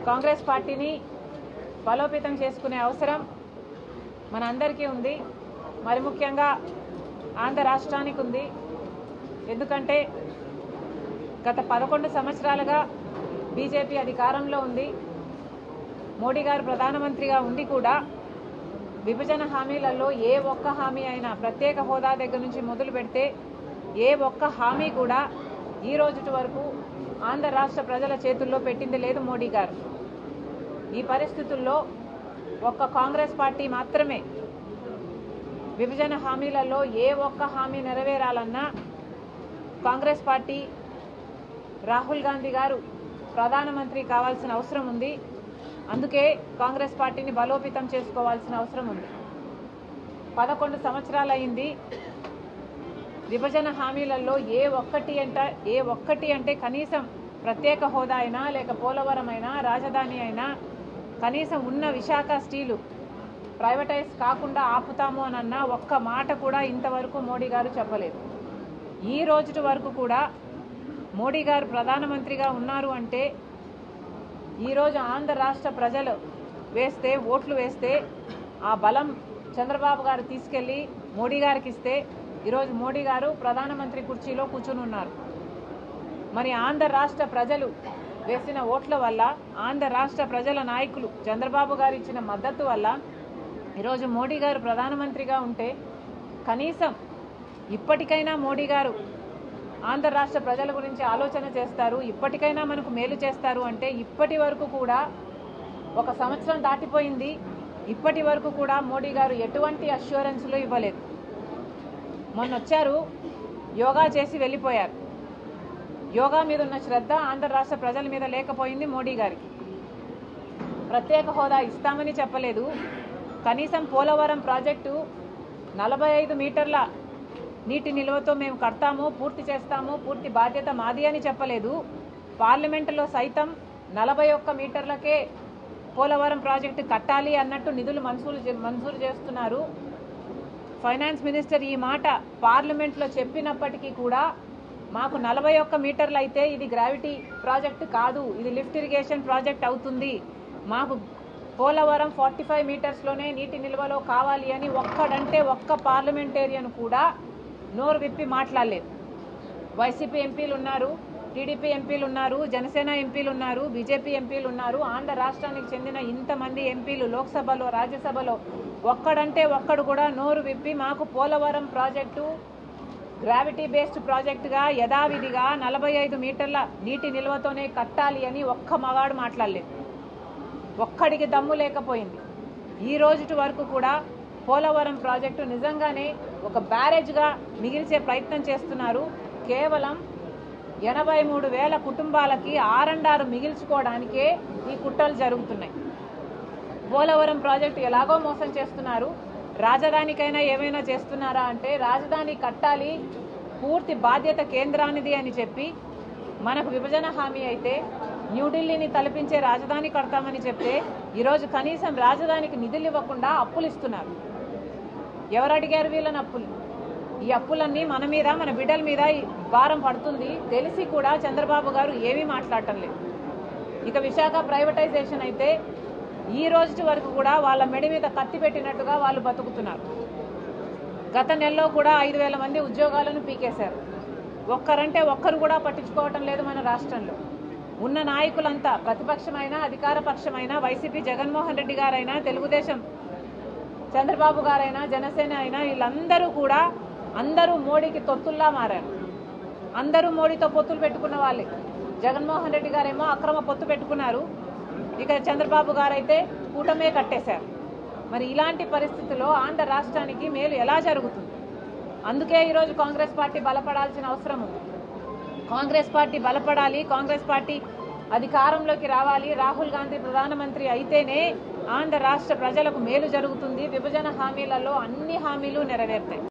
కాంగ్రెస్ పార్టీని బలోపేతం చేసుకునే అవసరం మనందరికీ ఉంది. మరి ముఖ్యంగా ఆంధ్ర రాష్ట్రానికి ఉంది. ఎందుకంటే గత 11 సంవత్సరాలుగా బీజేపీ అధికారంలో ఉంది. మోడీ గారు ప్రధానమంత్రిగా ఉండి కూడా విభజన హామీలలో ఏ ఒక్క హామీ అయినా ప్రత్యేక హోదా దగ్గర నుంచి మొదలు పెడితే ఏ ఒక్క హామీ కూడా ఈ రోజు వరకు ఆంధ్ర రాష్ట్ర ప్రజల చేతుల్లో పెట్టింది లేదు మోడీ గారు. ఈ పరిస్థితుల్లో ఒక్క కాంగ్రెస్ పార్టీ మాత్రమే విభజన హామీలలో ఏ ఒక్క హామీ నెరవేరాలన్నా కాంగ్రెస్ పార్టీ రాహుల్ గాంధీ గారు ప్రధానమంత్రి కావాల్సిన అవసరం ఉంది. అందుకే కాంగ్రెస్ పార్టీని బలోపేతం చేసుకోవాల్సిన అవసరం ఉంది. 11 సంవత్సరాలు అయింది. విభజన హామీలలో ఏ ఒక్కటి అంటే కనీసం ప్రత్యేక హోదా అయినా లేక పోలవరం అయినా రాజధాని అయినా కనీసం ఉన్న విశాఖ స్టీలు ప్రైవేటైజ్ కాకుండా ఆపుతాము అనన్నా ఒక్క మాట కూడా ఇంతవరకు మోడీ గారు చెప్పలేదు. ఈ రోజు వరకు కూడా మోడీ గారు ప్రధానమంత్రిగా ఉన్నారు అంటే ఈరోజు ఆంధ్ర రాష్ట్ర ప్రజలు ఓట్లు వేస్తే ఆ బలం చంద్రబాబు గారు తీసుకెళ్లి మోడీ గారికి ఇస్తే ఈరోజు మోడీ గారు ప్రధానమంత్రి కుర్చీలో కూర్చుని ఉన్నారు. మరి ఆంధ్ర రాష్ట్ర ప్రజలు వేసిన ఓట్ల వల్ల ఆంధ్ర రాష్ట్ర ప్రజల నాయకులు చంద్రబాబు గారు ఇచ్చిన మద్దతు వల్ల ఈరోజు మోడీ గారు ప్రధానమంత్రిగా ఉంటే కనీసం ఇప్పటికైనా మోడీ గారు ఆంధ్ర రాష్ట్ర ప్రజల గురించి ఆలోచన చేస్తారు, ఇప్పటికైనా మనకు మేలు చేస్తారు అంటే ఇప్పటి వరకు కూడా 1 సంవత్సరం దాటిపోయింది. ఇప్పటి వరకు కూడా మోడీ గారు ఎటువంటి అష్యూరెన్స్లు ఇవ్వలేదు. మొన్న వచ్చారు, యోగా చేసి వెళ్ళిపోయారు. యోగా మీద ఉన్న శ్రద్ధ ఆంధ్ర రాష్ట్ర ప్రజల మీద లేకపోయింది మోడీ గారికి. ప్రత్యేక హోదా ఇస్తామని చెప్పలేదు. కనీసం పోలవరం ప్రాజెక్టు 45 మీటర్ల నీటి నిల్వతో మేము కడతాము, పూర్తి చేస్తాము, పూర్తి బాధ్యత మాది అని చెప్పలేదు. పార్లమెంటులో సైతం 41 మీటర్లకే పోలవరం ప్రాజెక్టు కట్టాలి అన్నట్టు నిధులు మంజూరు చేస్తున్నారు. ఫైనాన్స్ మినిస్టర్ ఈ మాట పార్లమెంట్లో చెప్పినప్పటికీ కూడా మాకు 41 మీటర్లు అయితే ఇది గ్రావిటీ ప్రాజెక్టు కాదు, ఇది లిఫ్ట్ ఇరిగేషన్ ప్రాజెక్ట్ అవుతుంది, మాకు పోలవరం 45 మీటర్స్లోనే నీటి నిల్వలో కావాలి అని ఒక్క పార్లమెంటేరియన్ కూడా నోరు విప్పి మాట్లాడలేదు. వైసీపీ ఎంపీలు ఉన్నారు, టీడీపీ ఎంపీలు ఉన్నారు, జనసేన ఎంపీలు ఉన్నారు, బీజేపీ ఎంపీలు ఉన్నారు. ఆంధ్ర రాష్ట్రానికి చెందిన ఇంతమంది ఎంపీలు లోక్సభలో రాజ్యసభలో ఒక్కడు కూడా నోరు విప్పి మాకు పోలవరం ప్రాజెక్టు గ్రావిటీ బేస్డ్ ప్రాజెక్టుగా యథావిధిగా 45 మీటర్ల నీటి నిల్వతోనే కట్టాలి అని ఒక్క మగాడు మాట్లాడలేదు. ఒక్కడికి దమ్ము లేకపోయింది. ఈ రోజు వరకు కూడా పోలవరం ప్రాజెక్టు నిజంగానే ఒక బ్యారేజ్గా మిగిల్చే ప్రయత్నం చేస్తున్నారు. కేవలం 83,000 కుటుంబాలకి R&R మిగిల్చుకోవడానికే ఈ కుట్రలు జరుగుతున్నాయి. పోలవరం ప్రాజెక్టు ఎలాగో మోసం చేస్తున్నారు. రాజధానికైనా ఏమైనా చేస్తున్నారా అంటే రాజధాని కట్టాలి, పూర్తి బాధ్యత కేంద్రానిది అని చెప్పి మనకు విభజన హామీ అయితే న్యూఢిల్లీని తలపించే రాజధాని కడతామని చెప్తే ఈరోజు కనీసం రాజధానికి నిధులు ఇవ్వకుండా అప్పులు ఇస్తున్నారు. ఎవరు అడిగారు వీళ్ళని అప్పులు? ఈ అప్పులన్నీ మన మీద మన బిడ్డల మీద భారం పడుతుంది తెలిసి కూడా చంద్రబాబు గారు ఏమీ మాట్లాడటం లేదు. ఇక విశాఖ ప్రైవేటైజేషన్ అయితే ఈ రోజు వరకు కూడా వాళ్ళ మెడి మీద కత్తి పెట్టినట్టుగా వాళ్ళు బతుకుతున్నారు. గత నెలలో కూడా 5,000 మంది ఉద్యోగాలను పీకేశారు. ఒక్కరంటే ఒక్కరు కూడా పట్టించుకోవటం లేదు మన రాష్ట్రంలో. ఉన్న నాయకులంతా ప్రతిపక్షమైనా అధికార పక్షమైనా వైసీపీ జగన్మోహన్ రెడ్డి గారైనా తెలుగుదేశం చంద్రబాబు గారైనా జనసేన అయినా వీళ్ళందరూ కూడా అందరూ మోడీకి తొత్తుల్లా మారారు. అందరూ మోడీతో పొత్తులు పెట్టుకున్న వాళ్ళే. జగన్మోహన్ రెడ్డి గారేమో అక్రమ పొత్తు పెట్టుకున్నారు, ఇక చంద్రబాబు గారైతే కూటమే కట్టేశారు. మరి ఇలాంటి పరిస్థితుల్లో ఆంధ్ర రాష్ట్రానికి మేలు ఎలా జరుగుతుంది? అందుకే ఈరోజు కాంగ్రెస్ పార్టీ బలపడాల్సిన అవసరం ఉంది. కాంగ్రెస్ పార్టీ బలపడాలి, కాంగ్రెస్ పార్టీ అధికారంలోకి రావాలి. రాహుల్ గాంధీ ప్రధానమంత్రి అయితేనే ఆంధ్ర రాష్ట్ర ప్రజలకు మేలు జరుగుతుంది. విభజన హామీలలో అన్ని హామీలు నెరవేరుతాయి.